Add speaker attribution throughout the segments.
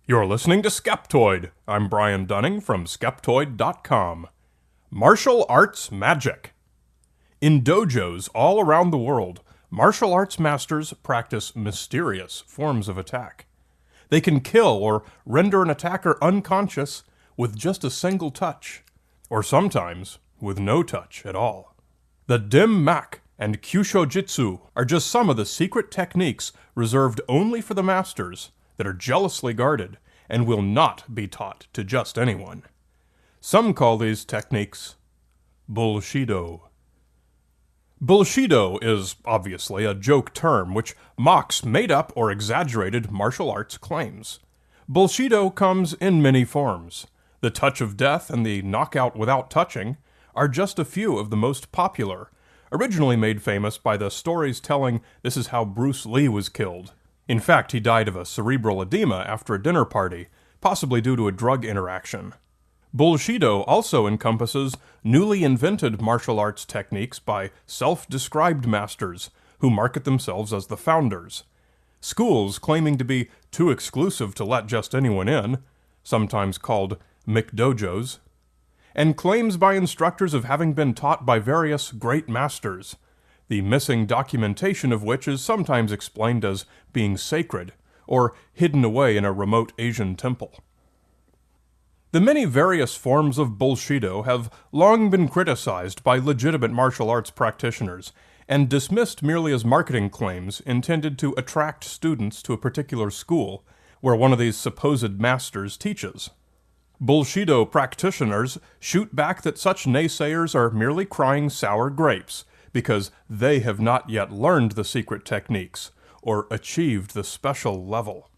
Speaker 1: You're listening to Skeptoid. I'm Brian Dunning from Skeptoid.com. Martial arts magic. In dojos all around the world, martial arts masters practice mysterious forms of attack. They can kill or render an attacker unconscious with just a single touch, or sometimes with no touch at all. The dim mak and kyusho jitsu are just some of the secret techniques reserved only for the masters that are jealously guarded and will not be taught to just anyone. Some call these techniques Bullshido. Bullshido is obviously a joke term which mocks made-up or exaggerated martial arts claims. Bullshido comes in many forms. The touch of death and the knockout without touching are just a few of the most popular, originally made famous by the stories telling this is how Bruce Lee was killed. In fact, he died of a cerebral edema after a dinner party, possibly due to a drug interaction. Bullshido also encompasses newly invented martial arts techniques by self-described masters who market themselves as the founders. Schools claiming to be too exclusive to let just anyone in, sometimes called McDojos, and claims by instructors of having been taught by various great masters, the missing documentation of which is sometimes explained as being sacred, or hidden away in a remote Asian temple. The many various forms of Bullshido have long been criticized by legitimate martial arts practitioners, and dismissed merely as marketing claims intended to attract students to a particular school where one of these supposed masters teaches. Bullshido practitioners shoot back that such naysayers are merely crying sour grapes, because they have not yet learned the secret techniques, or achieved the special level.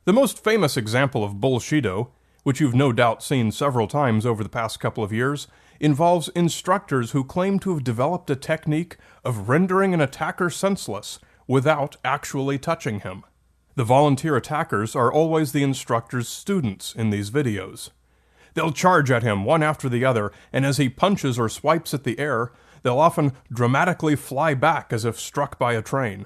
Speaker 1: The most famous example of Bullshido, which you've no doubt seen several times over the past couple of years, involves instructors who claim to have developed a technique of rendering an attacker senseless without actually touching him. The volunteer attackers are always the instructor's students in these videos. They'll charge at him one after the other, and as he punches or swipes at the air, they'll often dramatically fly back as if struck by a train.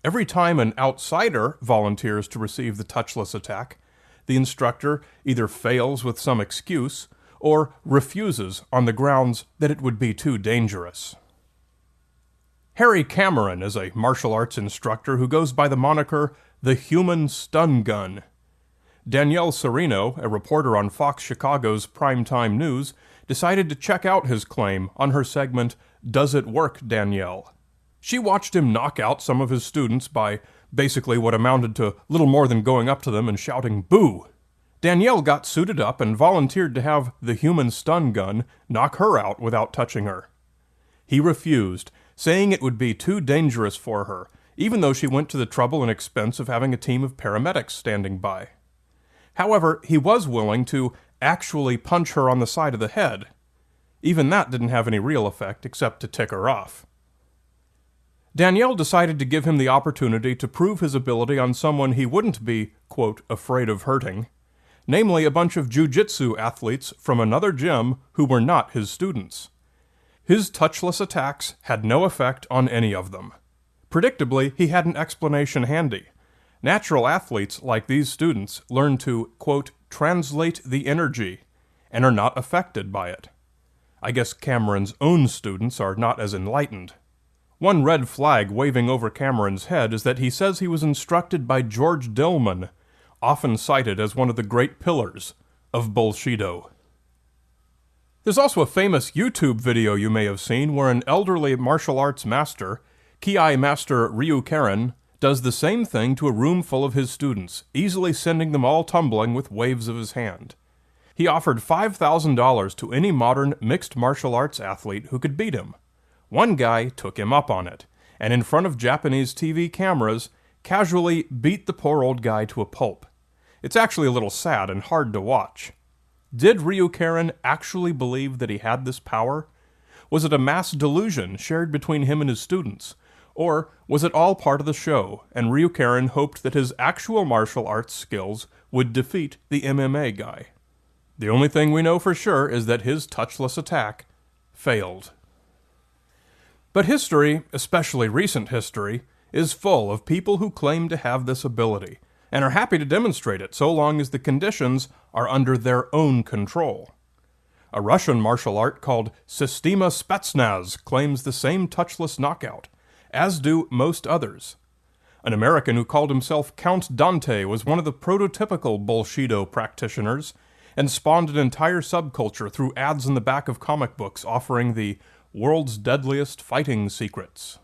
Speaker 1: Every time an outsider volunteers to receive the touchless attack, the instructor either fails with some excuse or refuses on the grounds that it would be too dangerous. Harry Cameron is a martial arts instructor who goes by the moniker the Human Stun Gun. Danielle Serino, a reporter on Fox Chicago's Primetime News, decided to check out his claim on her segment, Does It Work, Danielle? She watched him knock out some of his students by basically what amounted to little more than going up to them and shouting, "Boo!" Danielle got suited up and volunteered to have the Human Stun Gun knock her out without touching her. He refused, saying it would be too dangerous for her, even though she went to the trouble and expense of having a team of paramedics standing by. However, he was willing to actually punch her on the side of the head. Even that didn't have any real effect except to tick her off. Danielle decided to give him the opportunity to prove his ability on someone he wouldn't be, quote, afraid of hurting, namely a bunch of jiu-jitsu athletes from another gym who were not his students. His touchless attacks had no effect on any of them. Predictably, he had an explanation handy. Natural athletes like these students learn to, quote, translate the energy, and are not affected by it. I guess Cameron's own students are not as enlightened. One red flag waving over Cameron's head is that he says he was instructed by George Dillman, often cited as one of the great pillars of Bullshido. There's also a famous YouTube video you may have seen where an elderly martial arts master, Ki Master Ryu Karen, does the same thing to a room full of his students, easily sending them all tumbling with waves of his hand. He offered $5,000 to any modern mixed martial arts athlete who could beat him. One guy took him up on it, and in front of Japanese TV cameras, casually beat the poor old guy to a pulp. It's actually a little sad and hard to watch. Did Ryu Karen actually believe that he had this power? Was it a mass delusion shared between him and his students? Or was it all part of the show, and Ryu Karen hoped that his actual martial arts skills would defeat the MMA guy? The only thing we know for sure is that his touchless attack failed. But history, especially recent history, is full of people who claim to have this ability, and are happy to demonstrate it so long as the conditions are under their own control. A Russian martial art called Systema Spetsnaz claims the same touchless knockout, as do most others. An American who called himself Count Dante was one of the prototypical Bullshido practitioners, and spawned an entire subculture through ads in the back of comic books offering the world's deadliest fighting secrets.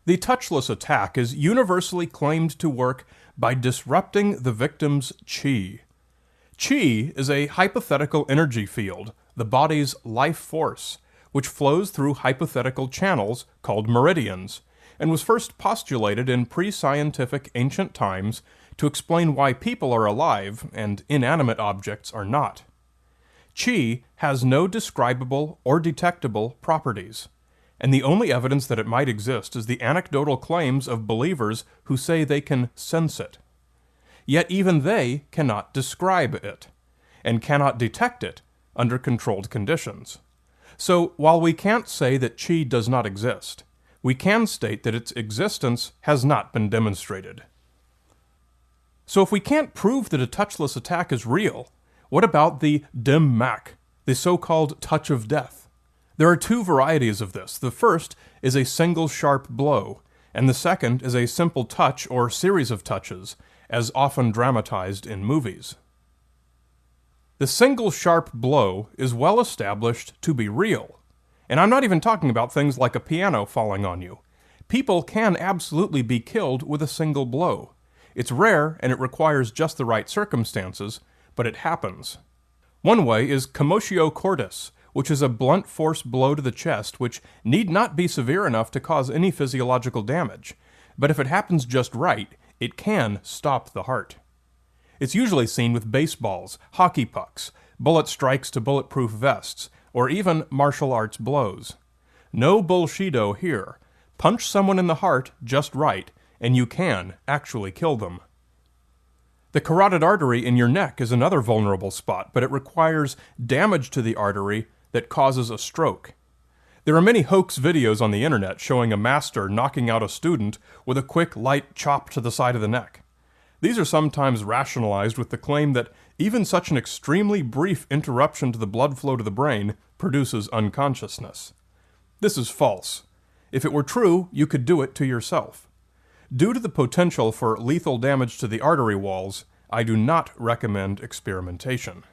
Speaker 1: The touchless attack is universally claimed to work by disrupting the victim's chi. Chi is a hypothetical energy field, the body's life force, which flows through hypothetical channels called meridians, and was first postulated in pre-scientific ancient times to explain why people are alive and inanimate objects are not. Chi has no describable or detectable properties, and the only evidence that it might exist is the anecdotal claims of believers who say they can sense it. Yet even they cannot describe it, and cannot detect it under controlled conditions. So while we can't say that Chi does not exist, we can state that its existence has not been demonstrated. So if we can't prove that a touchless attack is real, what about the dim mak, the so-called touch of death? There are two varieties of this. The first is a single sharp blow, and the second is a simple touch or series of touches, as often dramatized in movies. The single sharp blow is well established to be real, and I'm not even talking about things like a piano falling on you. People can absolutely be killed with a single blow. It's rare and it requires just the right circumstances, but it happens. One way is commotio cordis, which is a blunt force blow to the chest which need not be severe enough to cause any physiological damage, but if it happens just right, it can stop the heart. It's usually seen with baseballs, hockey pucks, bullet strikes to bulletproof vests, or even martial arts blows. No bullshido here. Punch someone in the heart just right, and you can actually kill them. The carotid artery in your neck is another vulnerable spot, but it requires damage to the artery that causes a stroke. There are many hoax videos on the internet showing a master knocking out a student with a quick, light chop to the side of the neck. These are sometimes rationalized with the claim that even such an extremely brief interruption to the blood flow to the brain produces unconsciousness. This is false. If it were true, you could do it to yourself. Due to the potential for lethal damage to the artery walls, I do not recommend experimentation.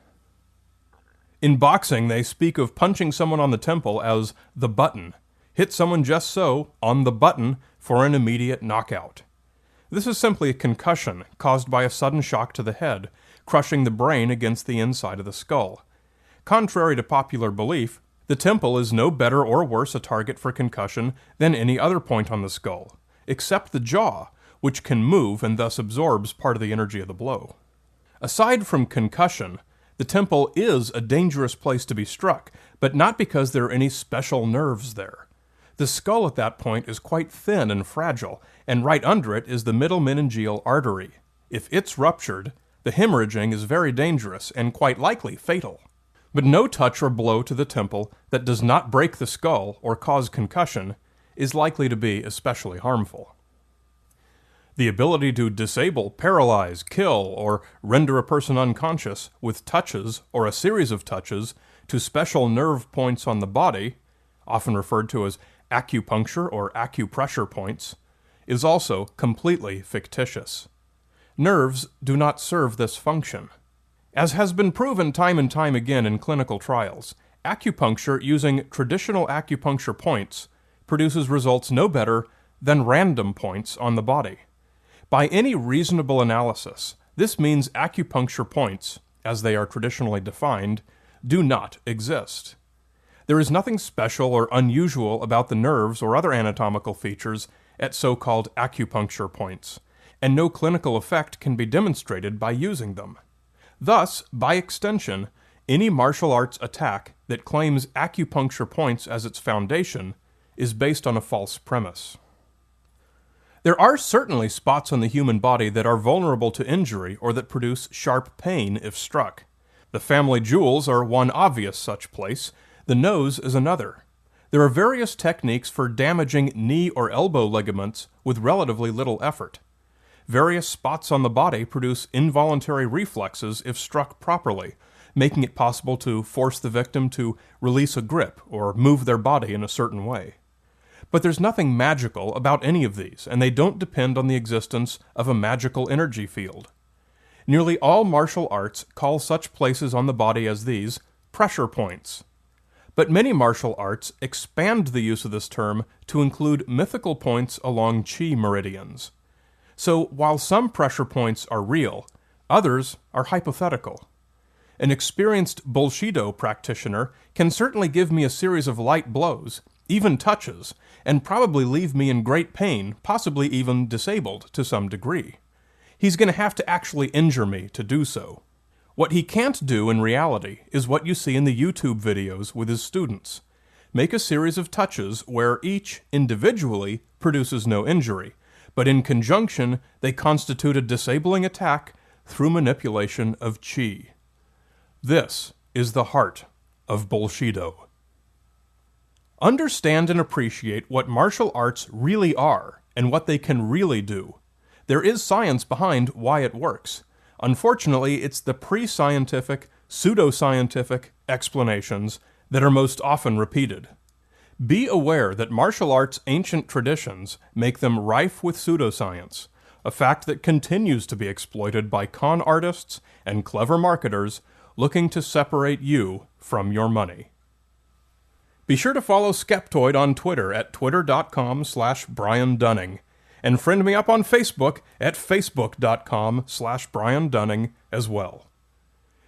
Speaker 1: In boxing, they speak of punching someone on the temple as the button. Hit someone just so, on the button, for an immediate knockout. This is simply a concussion caused by a sudden shock to the head, crushing the brain against the inside of the skull. Contrary to popular belief, the temple is no better or worse a target for concussion than any other point on the skull, except the jaw, which can move and thus absorbs part of the energy of the blow. Aside from concussion, the temple is a dangerous place to be struck, but not because there are any special nerves there. The skull at that point is quite thin and fragile, and right under it is the middle meningeal artery. If it's ruptured, the hemorrhaging is very dangerous and quite likely fatal. But no touch or blow to the temple that does not break the skull or cause concussion is likely to be especially harmful. The ability to disable, paralyze, kill, or render a person unconscious with touches or a series of touches to special nerve points on the body, often referred to as acupuncture or acupressure points, is also completely fictitious. Nerves do not serve this function. As has been proven time and time again in clinical trials, acupuncture using traditional acupuncture points produces results no better than random points on the body. By any reasonable analysis, this means acupuncture points, as they are traditionally defined, do not exist. There is nothing special or unusual about the nerves or other anatomical features at so-called acupuncture points, and no clinical effect can be demonstrated by using them. Thus, by extension, any martial arts attack that claims acupuncture points as its foundation is based on a false premise. There are certainly spots on the human body that are vulnerable to injury or that produce sharp pain if struck. The family jewels are one obvious such place. The nose is another. There are various techniques for damaging knee or elbow ligaments with relatively little effort. various spots on the body produce involuntary reflexes if struck properly, making it possible to force the victim to release a grip or move their body in a certain way. But there's nothing magical about any of these, and they don't depend on the existence of a magical energy field. Nearly all martial arts call such places on the body as these pressure points. But many martial arts expand the use of this term to include mythical points along chi meridians. So while some pressure points are real, others are hypothetical. An experienced Bullshido practitioner can certainly give me a series of light blows, even touches, and probably leave me in great pain, possibly even disabled to some degree. He's going to have to actually injure me to do so. What he can't do in reality is what you see in the YouTube videos with his students. Make a series of touches where each, individually, produces no injury, but in conjunction they constitute a disabling attack through manipulation of chi. This is the heart of Bullshido. Understand and appreciate what martial arts really are and what they can really do. There is science behind why it works. Unfortunately, it's the pre-scientific, pseudo-scientific explanations that are most often repeated. Be aware that martial arts' ancient traditions make them rife with pseudoscience, a fact that continues to be exploited by con artists and clever marketers looking to separate you from your money. Be sure to follow Skeptoid on Twitter at twitter.com/Brian Dunning, and friend me up on Facebook at facebook.com/Brian Dunning as well.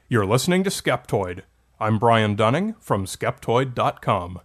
Speaker 1: You're listening to Skeptoid. I'm Brian Dunning from Skeptoid.com.